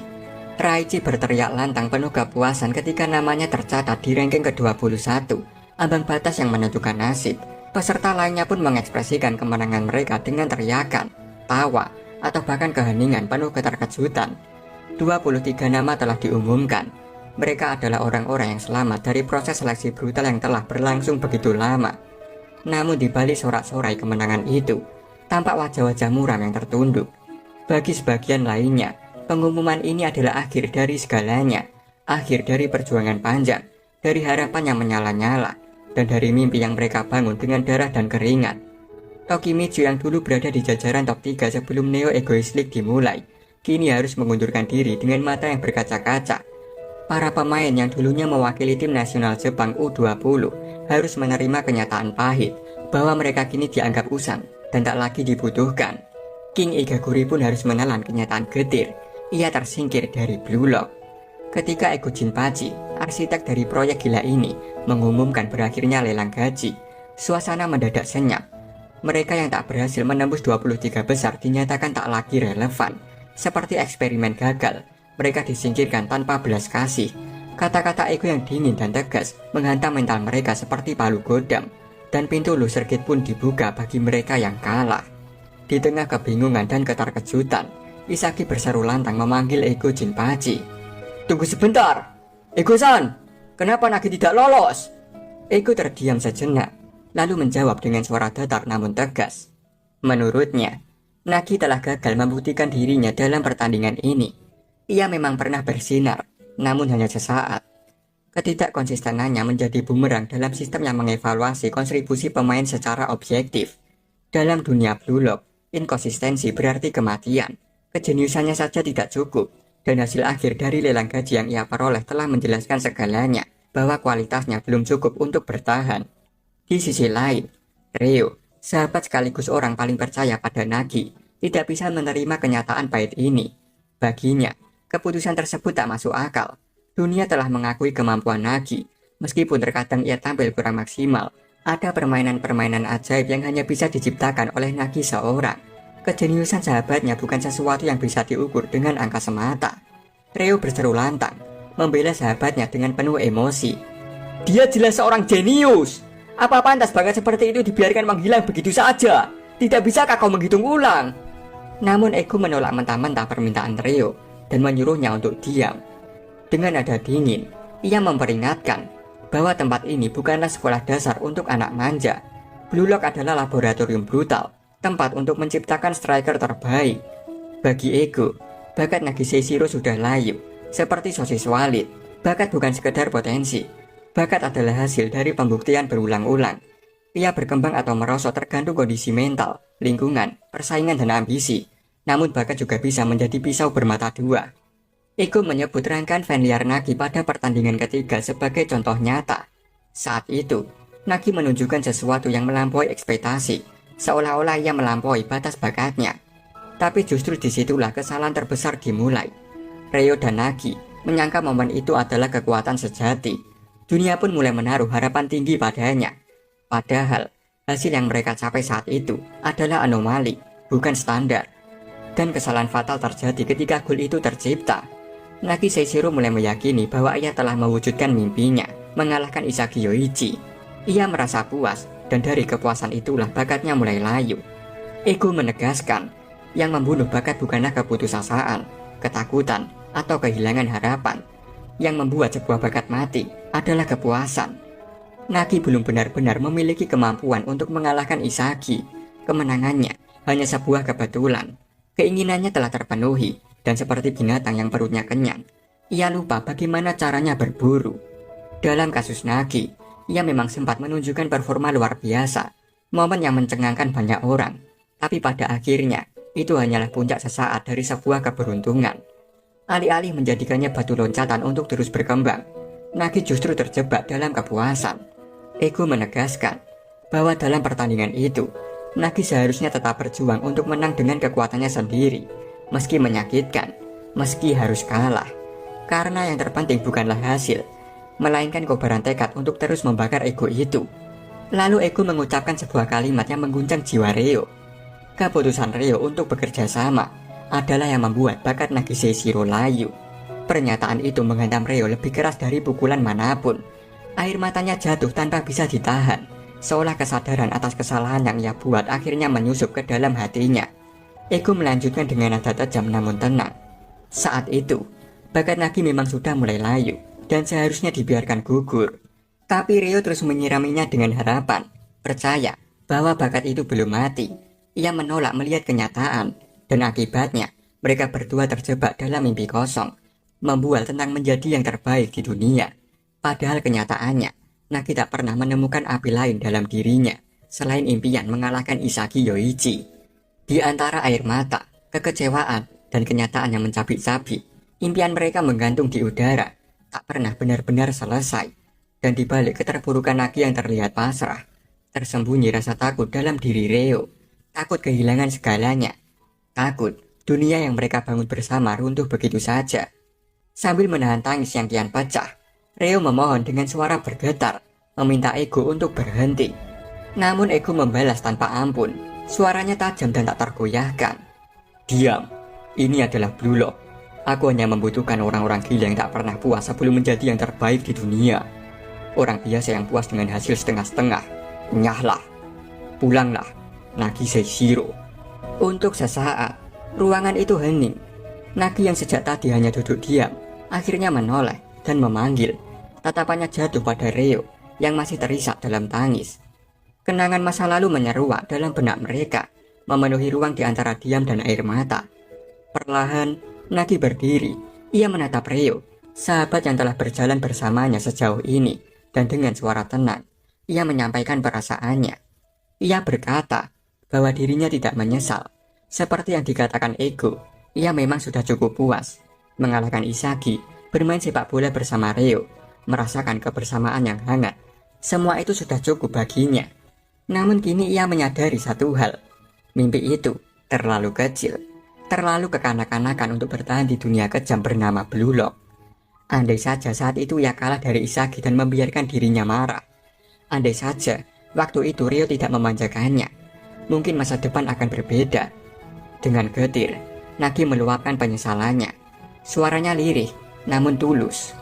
Speaker 2: Raichi berteriak lantang penuh kepuasan ketika namanya tercatat di ranking ke-21, ambang batas yang menentukan nasib. Peserta lainnya pun mengekspresikan kemenangan mereka dengan teriakan, tawa, atau bahkan keheningan penuh keterkejutan. 23 nama telah diumumkan. Mereka adalah orang-orang yang selamat dari proses seleksi brutal yang telah berlangsung begitu lama. Namun di balik sorak-sorai kemenangan itu, tampak wajah-wajah muram yang tertunduk. Bagi sebagian lainnya, pengumuman ini adalah akhir dari segalanya, akhir dari perjuangan panjang, dari harapan yang menyala-nyala, dan dari mimpi yang mereka bangun dengan darah dan keringat. Tokimichi yang dulu berada di jajaran top 3 sebelum Neo Egoist League dimulai, kini harus mengundurkan diri dengan mata yang berkaca-kaca. Para pemain yang dulunya mewakili tim nasional Jepang U20 harus menerima kenyataan pahit bahwa mereka kini dianggap usang dan tak lagi dibutuhkan. King Igaguri pun harus menelan kenyataan getir. Ia tersingkir dari Blue Lock. Ketika Ego Jinpachi, arsitek dari proyek gila ini, mengumumkan berakhirnya lelang gaji, suasana mendadak senyap. Mereka yang tak berhasil menembus 23 besar dinyatakan tak lagi relevan. Seperti eksperimen gagal, mereka disingkirkan tanpa belas kasih. Kata-kata Ego yang dingin dan tegas menghantam mental mereka seperti palu godam, dan pintu loser gate pun dibuka bagi mereka yang kalah. Di tengah kebingungan dan keterkejutan, Isagi berseru lantang memanggil Ego Jinpachi. "Tunggu sebentar, Ego-san, kenapa Nagi tidak lolos?" Ego terdiam sejenak, lalu menjawab dengan suara datar namun tegas. Menurutnya, Nagi telah gagal membuktikan dirinya dalam pertandingan ini. Ia memang pernah bersinar, namun hanya sesaat. Ketidakkonsistenannya menjadi bumerang dalam sistem yang mengevaluasi kontribusi pemain secara objektif. Dalam dunia Blue Lock, inkonsistensi berarti kematian. Kejeniusannya saja tidak cukup, dan hasil akhir dari lelang gaji yang ia peroleh telah menjelaskan segalanya. bahwa kualitasnya belum cukup untuk bertahan. Di sisi lain, Ryo, sahabat sekaligus orang paling percaya pada Nagi, tidak bisa menerima kenyataan pahit ini. Baginya, keputusan tersebut tak masuk akal. Dunia telah mengakui kemampuan Nagi, meskipun terkadang ia tampil kurang maksimal. Ada permainan-permainan ajaib yang hanya bisa diciptakan oleh Nagi seorang. Kejeniusan sahabatnya bukan sesuatu yang bisa diukur dengan angka semata. Ryo berseru lantang, membela sahabatnya dengan penuh emosi. Dia jelas seorang jenius. Apa pantas bakat seperti itu dibiarkan menghilang begitu saja? Tidak bisakah kau menghitung ulang? Namun Ego menolak mentah-mentah permintaan Ryo dan menyuruhnya untuk diam. Dengan nada dingin, ia memperingatkan bahwa tempat ini bukanlah sekolah dasar untuk anak manja. Blue Lock adalah laboratorium brutal, tempat untuk menciptakan striker terbaik. Bagi Ego, bakat Nagise Shiro sudah layu, seperti sosis walit. Bakat bukan sekedar potensi, bakat adalah hasil dari pembuktian berulang-ulang. Ia berkembang atau merosot tergantung kondisi mental, lingkungan, persaingan dan ambisi. Namun bakat juga bisa menjadi pisau bermata dua. Ego menyebut rangkaian fan liar Nagi pada pertandingan ketiga sebagai contoh nyata. Saat itu, Nagi menunjukkan sesuatu yang melampaui ekspektasi, seolah-olah ia melampaui batas bakatnya. Tapi justru disitulah kesalahan terbesar dimulai. Ryo dan Nagi menyangka momen itu adalah kekuatan sejati. Dunia pun mulai menaruh harapan tinggi padanya. Padahal, hasil yang mereka capai saat itu adalah anomali, bukan standar. Dan kesalahan fatal terjadi ketika gol itu tercipta. Nagise Shiro mulai meyakini bahwa ia telah mewujudkan mimpinya, mengalahkan Isagi Yoichi. Ia merasa puas, dan dari kepuasan itulah bakatnya mulai layu. Ego menegaskan, yang membunuh bakat bukanlah keputusasaan, ketakutan, atau kehilangan harapan. Yang membuat sebuah bakat mati adalah kepuasan. Nagi belum benar-benar memiliki kemampuan untuk mengalahkan Isagi. Kemenangannya hanya sebuah kebetulan. Keinginannya telah terpenuhi, dan seperti binatang yang perutnya kenyang, ia lupa bagaimana caranya berburu. Dalam kasus Nagi, ia memang sempat menunjukkan performa luar biasa, momen yang mencengangkan banyak orang. Tapi pada akhirnya, itu hanyalah puncak sesaat dari sebuah keberuntungan. Alih-alih menjadikannya batu loncatan untuk terus berkembang, Nagi justru terjebak dalam kepuasan. Ego menegaskan bahwa dalam pertandingan itu, Nagi seharusnya tetap berjuang untuk menang dengan kekuatannya sendiri, meski menyakitkan, meski harus kalah. Karena yang terpenting bukanlah hasil, melainkan kobaran tekad untuk terus membakar ego itu. Lalu Ego mengucapkan sebuah kalimat yang mengguncang jiwa Ryo. Keputusan Ryo untuk bekerja sama adalah yang membuat bakat Nagise Shiro layu. Pernyataan itu menghantam Ryo lebih keras dari pukulan manapun. Air matanya jatuh tanpa bisa ditahan, seolah kesadaran atas kesalahan yang ia buat akhirnya menyusup ke dalam hatinya. Ego melanjutkan dengan nada tajam namun tenang. Saat itu, bakat Nagi memang sudah mulai layu dan seharusnya dibiarkan gugur. Tapi Ryo terus menyiraminya dengan harapan, percaya bahwa bakat itu belum mati. Ia menolak melihat kenyataan, dan akibatnya mereka berdua terjebak dalam mimpi kosong, membual tentang menjadi yang terbaik di dunia. Padahal kenyataannya, Nagi tak pernah menemukan api lain dalam dirinya, selain impian mengalahkan Isagi Yoichi. Di antara air mata, kekecewaan, dan kenyataan yang mencabik-cabik, impian mereka menggantung di udara, tak pernah benar-benar selesai. Dan di balik keterpurukan Nagi yang terlihat pasrah, tersembunyi rasa takut dalam diri Ryo. Takut kehilangan segalanya. Takut dunia yang mereka bangun bersama runtuh begitu saja. Sambil menahan tangis yang kian pecah, Ryo memohon dengan suara bergetar, meminta Ego untuk berhenti. Namun Ego membalas tanpa ampun. Suaranya tajam dan tak tergoyahkan. Diam, ini adalah Blue Lock. Aku hanya membutuhkan orang-orang gila yang tak pernah puas sebelum menjadi yang terbaik di dunia. Orang biasa yang puas dengan hasil setengah-setengah. Nyahlah, pulanglah, Nagise Shiro. Untuk sesaat, ruangan itu hening. Nagi yang sejak tadi hanya duduk diam, akhirnya menoleh dan memanggil. Tatapannya jatuh pada Ryo yang masih terisak dalam tangis. Kenangan masa lalu menyeruak dalam benak mereka, memenuhi ruang di antara diam dan air mata. Perlahan, Nagi berdiri. Ia menatap Ryo, sahabat yang telah berjalan bersamanya sejauh ini, dan dengan suara tenang, ia menyampaikan perasaannya. Ia berkata bahwa dirinya tidak menyesal. Seperti yang dikatakan Ego, ia memang sudah cukup puas mengalahkan Isagi, bermain sepak bola bersama Ryo, merasakan kebersamaan yang hangat. Semua itu sudah cukup baginya. Namun kini ia menyadari satu hal. Mimpi itu terlalu kecil, terlalu kekanak-kanakan untuk bertahan di dunia kejam bernama Blue Lock. Andai saja saat itu ia kalah dari Isagi dan membiarkan dirinya marah. Andai saja waktu itu Ryo tidak memanjakannya, mungkin masa depan akan berbeda. Dengan getir, Nagi meluapkan penyesalannya. Suaranya lirih, namun tulus.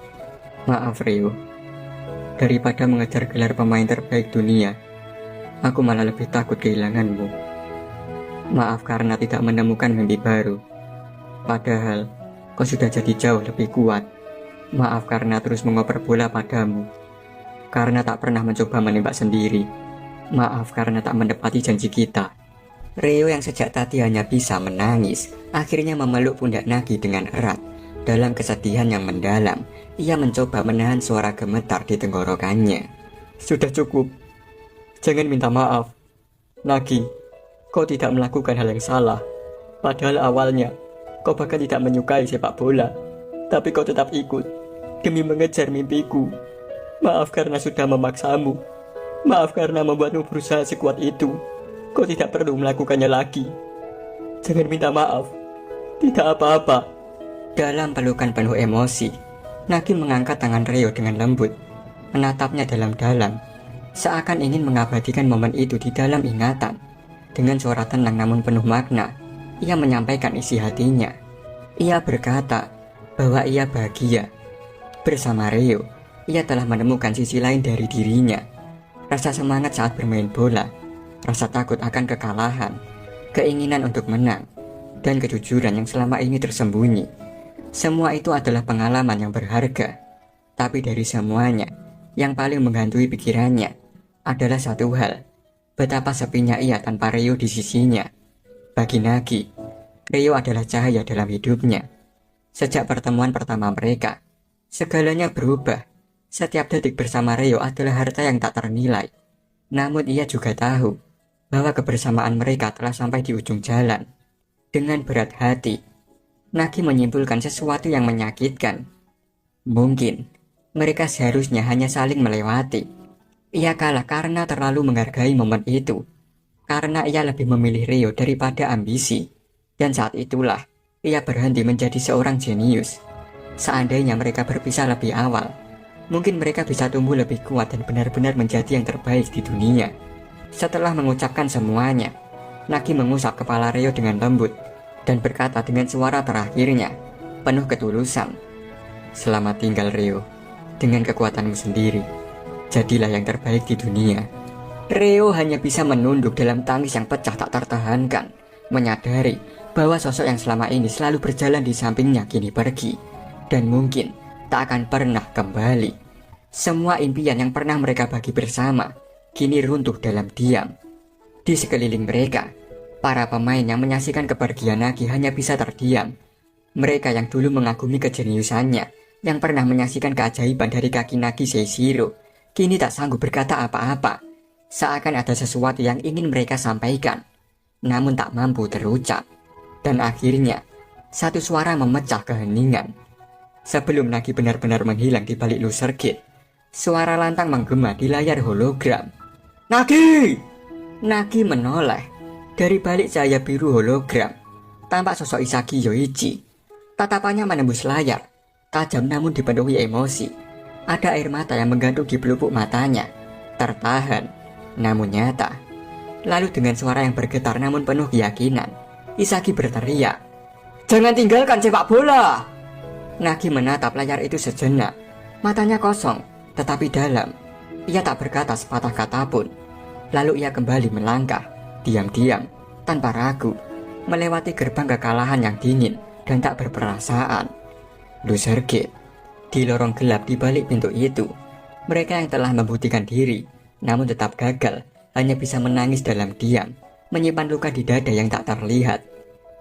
Speaker 2: Maaf Ryo, daripada mengejar gelar pemain terbaik dunia, aku malah lebih takut kehilanganmu. Maaf karena tidak menemukan mimpi baru. Padahal, kau sudah jadi jauh lebih kuat. Maaf karena terus mengoper bola padamu. Karena tak pernah mencoba menembak sendiri. Maaf karena tak menepati janji kita. Ryo yang sejak tadi hanya bisa menangis, akhirnya memeluk pundak Nagi dengan erat. Dalam kesedihan yang mendalam, ia mencoba menahan suara gemetar di tenggorokannya. Sudah cukup. Jangan minta maaf. Nagi, kau tidak melakukan hal yang salah. Padahal awalnya, kau bahkan tidak menyukai sepak bola. Tapi kau tetap ikut, demi mengejar mimpiku. Maaf karena sudah memaksamu. Maaf karena membuatmu berusaha sekuat itu. Kau tidak perlu melakukannya lagi. Jangan minta maaf. Tidak apa-apa. Dalam pelukan penuh emosi, Nagi mengangkat tangan Ryo dengan lembut, menatapnya dalam-dalam, seakan ingin mengabadikan momen itu di dalam ingatan. Dengan suara tenang namun penuh makna, ia menyampaikan isi hatinya. Ia berkata bahwa ia bahagia. Bersama Ryo, ia telah menemukan sisi lain dari dirinya. Rasa semangat saat bermain bola, rasa takut akan kekalahan, keinginan untuk menang, dan kejujuran yang selama ini tersembunyi. Semua itu adalah pengalaman yang berharga. Tapi dari semuanya, yang paling menghantui pikirannya adalah satu hal. Betapa sepinya ia tanpa Ryo di sisinya. Bagi Nagi, Ryo adalah cahaya dalam hidupnya. Sejak pertemuan pertama mereka, segalanya berubah. Setiap detik bersama Ryo adalah harta yang tak ternilai. Namun ia juga tahu bahwa kebersamaan mereka telah sampai di ujung jalan. Dengan berat hati, Nagi menyimpulkan sesuatu yang menyakitkan. Mungkin mereka seharusnya hanya saling melewati. Ia kalah karena terlalu menghargai momen itu. Karena ia lebih memilih Ryo daripada ambisi. Dan saat itulah ia berhenti menjadi seorang jenius. Seandainya mereka berpisah lebih awal, mungkin mereka bisa tumbuh lebih kuat dan benar-benar menjadi yang terbaik di dunia. Setelah mengucapkan semuanya, Nagi mengusap kepala Ryo dengan lembut dan berkata dengan suara terakhirnya, penuh ketulusan, "Selamat tinggal Ryo, dengan kekuatanmu sendiri, jadilah yang terbaik di dunia." Ryo hanya bisa menunduk dalam tangis yang pecah tak tertahankan, menyadari bahwa sosok yang selama ini selalu berjalan di sampingnya kini pergi, dan mungkin tak akan pernah kembali. Semua impian yang pernah mereka bagi bersama, kini runtuh dalam diam. Di sekeliling mereka, para pemain yang menyaksikan kepergian Nagi hanya bisa terdiam. Mereka yang dulu mengagumi kejeniusannya, yang pernah menyaksikan keajaiban dari kaki Nagi Seishiro, kini tak sanggup berkata apa-apa. Seakan ada sesuatu yang ingin mereka sampaikan, namun tak mampu terucap. Dan akhirnya, satu suara memecah keheningan. Sebelum Nagi benar-benar menghilang di balik loser gate, suara lantang menggema di layar hologram. "Nagi!" Nagi menoleh. Dari balik cahaya biru hologram, tampak sosok Isagi Yoichi. Tatapannya menembus layar, tajam namun dipenuhi emosi. Ada air mata yang menggantung di pelupuk matanya, tertahan, namun nyata. Lalu dengan suara yang bergetar namun penuh keyakinan, Isagi berteriak, "Jangan tinggalkan sepak bola!" Nagi menatap layar itu sejenak, matanya kosong, tetapi dalam. Ia tak berkata sepatah kata pun. Lalu ia kembali melangkah, diam-diam, tanpa ragu, melewati gerbang kekalahan yang dingin dan tak berperasaan. Loser gate. Di lorong gelap di balik pintu itu, mereka yang telah membuktikan diri, namun tetap gagal, hanya bisa menangis dalam diam, menyimpan luka di dada yang tak terlihat.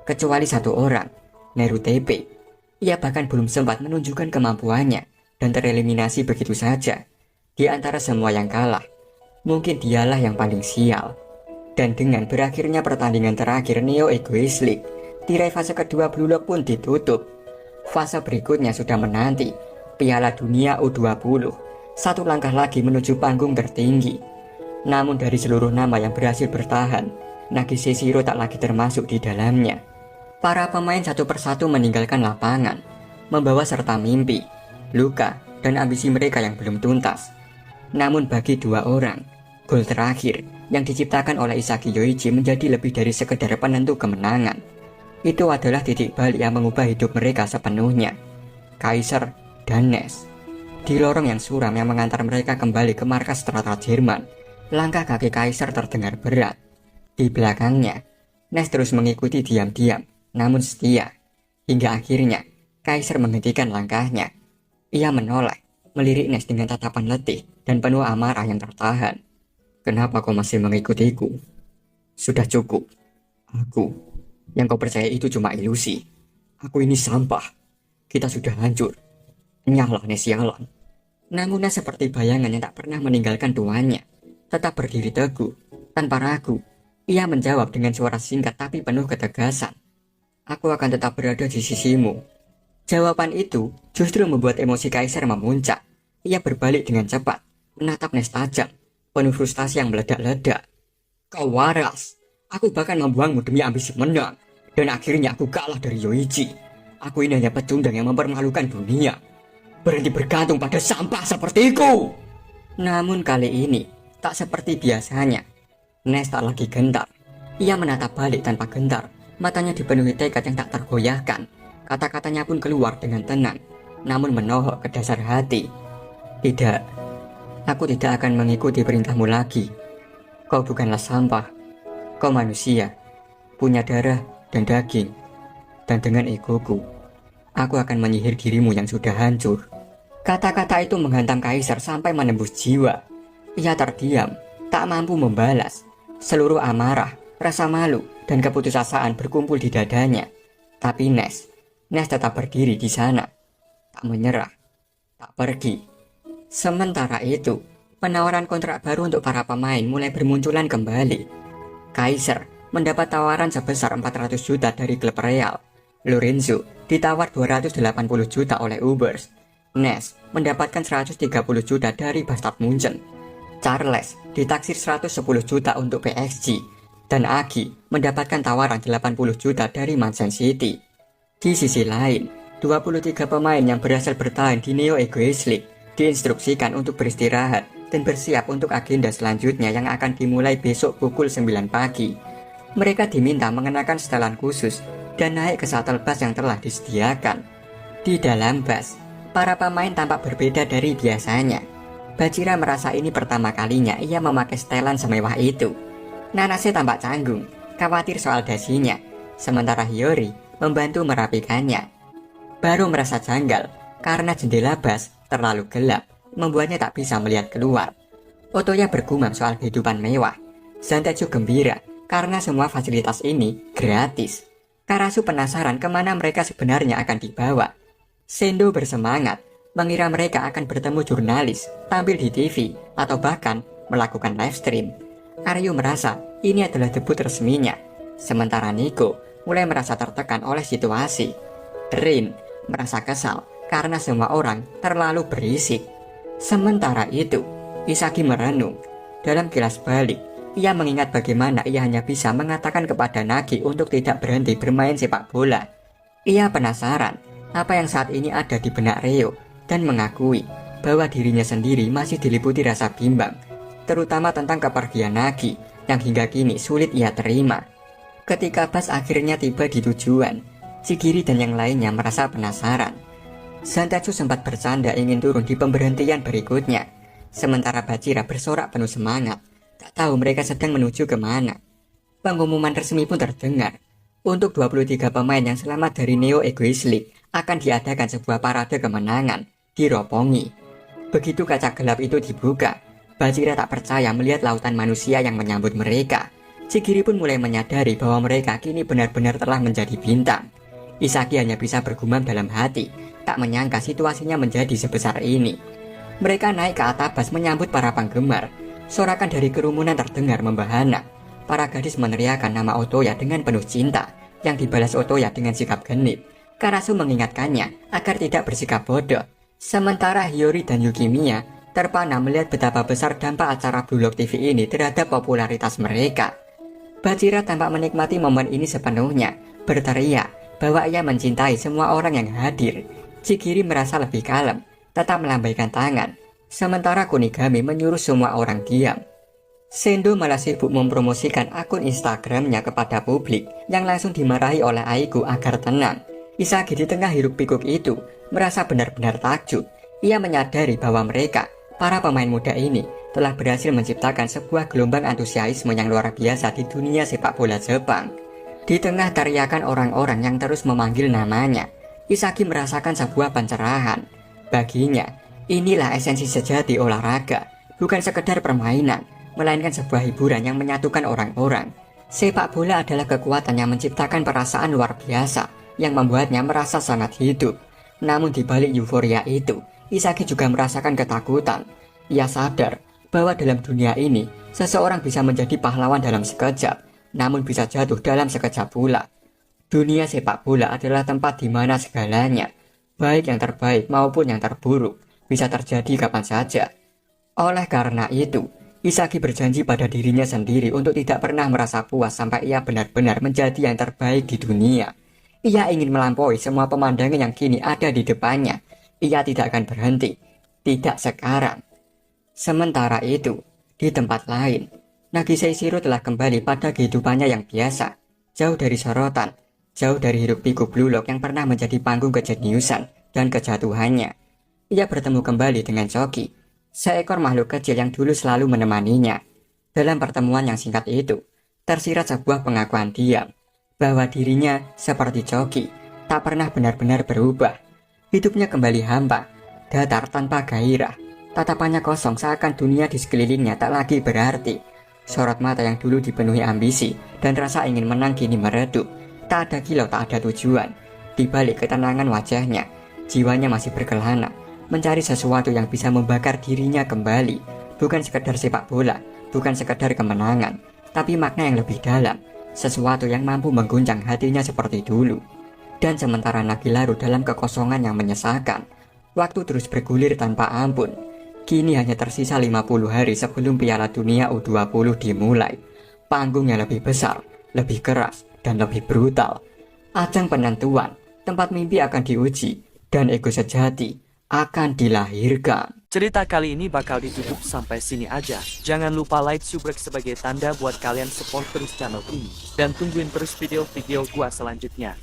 Speaker 2: Kecuali satu orang, Nerutepe. Ia bahkan belum sempat menunjukkan kemampuannya dan tereliminasi begitu saja. Di antara semua yang kalah, mungkin dialah yang paling sial. Dan dengan berakhirnya pertandingan terakhir Neo Egoist League, tirai fase kedua Blue Lock pun ditutup. Fase berikutnya sudah menanti, Piala Dunia U20, satu langkah lagi menuju panggung tertinggi. Namun dari seluruh nama yang berhasil bertahan, Nagise Shiro tak lagi termasuk di dalamnya. Para pemain satu persatu meninggalkan lapangan, membawa serta mimpi, luka, dan ambisi mereka yang belum tuntas. Namun bagi dua orang, gol terakhir yang diciptakan oleh Isagi Yoichi menjadi lebih dari sekedar penentu kemenangan. Itu adalah titik balik yang mengubah hidup mereka sepenuhnya. Kaiser dan Ness. Di lorong yang suram yang mengantar mereka kembali ke markas Strata Jerman, langkah kaki Kaiser terdengar berat. Di belakangnya, Ness terus mengikuti diam-diam, namun setia. Hingga akhirnya, Kaiser menghentikan langkahnya. Ia menoleh, melirik Ness dengan tatapan letih dan penuh amarah yang tertahan. "Kenapa kau masih mengikutiku? Sudah cukup. Yang kau percaya itu cuma ilusi. Aku ini sampah. Kita sudah hancur. Nyahlah Ness Yalan." Namun Ness seperti bayangan yang tak pernah meninggalkan tuannya, tetap berdiri teguh, tanpa ragu. Ia menjawab dengan suara singkat tapi penuh ketegasan. "Aku akan tetap berada di sisimu." Jawaban itu justru membuat emosi Kaiser memuncak. Ia berbalik dengan cepat, menatap Ness tajam, penuh frustasi yang meledak-ledak. "Kau waras. Aku bahkan membuangmu demi ambisi menang. Dan akhirnya aku kalah dari Yoichi. Aku ini hanya pecundang yang mempermalukan dunia. Berhenti bergantung pada sampah sepertiku." Namun kali ini, tak seperti biasanya. Ness tak lagi gentar. Ia menatap balik tanpa gentar. Matanya dipenuhi tekad yang tak tergoyahkan. Kata-katanya pun keluar dengan tenang, namun menohok ke dasar hati. "Tidak, aku tidak akan mengikuti perintahmu lagi. Kau bukanlah sampah. Kau manusia, punya darah dan daging. Dan dengan egoku, aku akan menyihir dirimu yang sudah hancur." Kata-kata itu menghantam Kaiser sampai menembus jiwa. Ia terdiam, tak mampu membalas. Seluruh amarah, rasa malu, dan keputusasaan berkumpul di dadanya. Tapi Ness tetap berdiri di sana, tak menyerah, tak pergi. Sementara itu, penawaran kontrak baru untuk para pemain mulai bermunculan kembali. Kaiser mendapat tawaran sebesar 400 juta dari klub Real. Lorenzo ditawar 280 juta oleh Ubers. Ness mendapatkan 130 juta dari Bastard Munchen. Charles ditaksir 110 juta untuk PSG. Dan Agi mendapatkan tawaran 80 juta dari Manchester City. Di sisi lain, 23 pemain yang berhasil bertahan di Neo Egoist League diinstruksikan untuk beristirahat dan bersiap untuk agenda selanjutnya yang akan dimulai besok pukul 9 pagi. Mereka diminta mengenakan setelan khusus dan naik ke shuttle bus yang telah disediakan. Di dalam bus, para pemain tampak berbeda dari biasanya. Bachira merasa ini pertama kalinya ia memakai setelan semewah itu. Nanase tampak canggung, khawatir soal dasinya, sementara Hiyori membantu merapikannya. Baru merasa janggal karena jendela bus terlalu gelap, membuatnya tak bisa melihat keluar. Otoya bergumam soal kehidupan mewah. Zantetsu gembira karena semua fasilitas ini gratis. Karasu penasaran kemana mereka sebenarnya akan dibawa. Sendo bersemangat mengira mereka akan bertemu jurnalis, tampil di TV, atau bahkan melakukan live stream. Aryu merasa ini adalah debut resminya, sementara Nico mulai merasa tertekan oleh situasi. Rin merasa kesal karena semua orang terlalu berisik. Sementara itu, Isagi merenung. Dalam kilas balik, ia mengingat bagaimana ia hanya bisa mengatakan kepada Nagi untuk tidak berhenti bermain sepak bola. Ia penasaran apa yang saat ini ada di benak Reo dan mengakui bahwa dirinya sendiri masih diliputi rasa bimbang, terutama tentang kepergian Nagi yang hingga kini sulit ia terima. Ketika bus akhirnya tiba di tujuan, Chigiri dan yang lainnya merasa penasaran. Zantetsu sempat bercanda ingin turun di pemberhentian berikutnya, sementara Bachira bersorak penuh semangat, tak tahu mereka sedang menuju kemana. Pengumuman resmi pun terdengar. Untuk 23 pemain yang selamat dari Neo Egoist League akan diadakan sebuah parade kemenangan di Roppongi. Begitu kaca gelap itu dibuka, Bachira tak percaya melihat lautan manusia yang menyambut mereka. Chigiri pun mulai menyadari bahwa mereka kini benar-benar telah menjadi bintang. Isagi hanya bisa bergumam dalam hati, tak menyangka situasinya menjadi sebesar ini. Mereka naik ke atas bus menyambut para penggemar. Sorakan dari kerumunan terdengar membahana. Para gadis meneriakkan nama Otoya dengan penuh cinta, yang dibalas Otoya dengan sikap genit. Karasu mengingatkannya agar tidak bersikap bodoh. Sementara Hiyori dan Yukimiya terpana melihat betapa besar dampak acara Blue Lock TV ini terhadap popularitas mereka. Bachira tampak menikmati momen ini sepenuhnya, berteriak bahwa ia mencintai semua orang yang hadir. Chigiri merasa lebih kalem, tetap melambaikan tangan, sementara Kunigami menyuruh semua orang diam. Sendo malah sibuk mempromosikan akun Instagramnya kepada publik yang langsung dimarahi oleh Aigu agar tenang. Isagi di tengah hiruk pikuk itu merasa benar-benar takjub. Ia menyadari bahwa mereka, para pemain muda ini, telah berhasil menciptakan sebuah gelombang antusiasme yang luar biasa di dunia sepak bola Jepang. Di tengah teriakan orang-orang yang terus memanggil namanya, Isagi merasakan sebuah pencerahan. Baginya, inilah esensi sejati olahraga, bukan sekedar permainan, melainkan sebuah hiburan yang menyatukan orang-orang. Sepak bola adalah kekuatan yang menciptakan perasaan luar biasa, yang membuatnya merasa sangat hidup. Namun di balik euforia itu, Isagi juga merasakan ketakutan. Ia sadar bahwa dalam dunia ini, seseorang bisa menjadi pahlawan dalam sekejap, namun bisa jatuh dalam sekejap pula. Dunia sepak bola adalah tempat di mana segalanya, baik yang terbaik maupun yang terburuk, bisa terjadi kapan saja. Oleh karena itu, Isagi berjanji pada dirinya sendiri untuk tidak pernah merasa puas sampai ia benar-benar menjadi yang terbaik di dunia. Ia ingin melampaui semua pemandangan yang kini ada di depannya. Ia tidak akan berhenti, tidak sekarang. Sementara itu, di tempat lain, Nagisa Ishiro telah kembali pada kehidupannya yang biasa, jauh dari sorotan, jauh dari hiruk-pikuk Blue Lock yang pernah menjadi panggung kejeniusan dan kejatuhannya. Ia bertemu kembali dengan Choki, seekor makhluk kecil yang dulu selalu menemaninya. Dalam pertemuan yang singkat itu, tersirat sebuah pengakuan diam, bahwa dirinya seperti Choki, tak pernah benar-benar berubah. Hidupnya kembali hampa, datar tanpa gairah. Tatapannya kosong seakan dunia di sekelilingnya tak lagi berarti. Sorot mata yang dulu dipenuhi ambisi dan rasa ingin menang kini meredup. Tak ada kilau, tak ada tujuan. Di balik ketenangan wajahnya, jiwanya masih berkelana, mencari sesuatu yang bisa membakar dirinya kembali. Bukan sekedar sepak bola, bukan sekedar kemenangan, tapi makna yang lebih dalam. Sesuatu yang mampu mengguncang hatinya seperti dulu. Dan sementara Nagi larut dalam kekosongan yang menyesakan, waktu terus bergulir tanpa ampun. Kini hanya tersisa 50 hari sebelum Piala Dunia U20 dimulai. Panggungnya lebih besar, lebih keras, dan lebih brutal. Ajang penentuan, tempat mimpi akan diuji, dan ego sejati akan dilahirkan.
Speaker 1: Cerita kali ini bakal ditutup sampai sini aja. Jangan lupa like, subrek sebagai tanda buat kalian support terus channel ini. Dan tungguin terus video-video gua selanjutnya.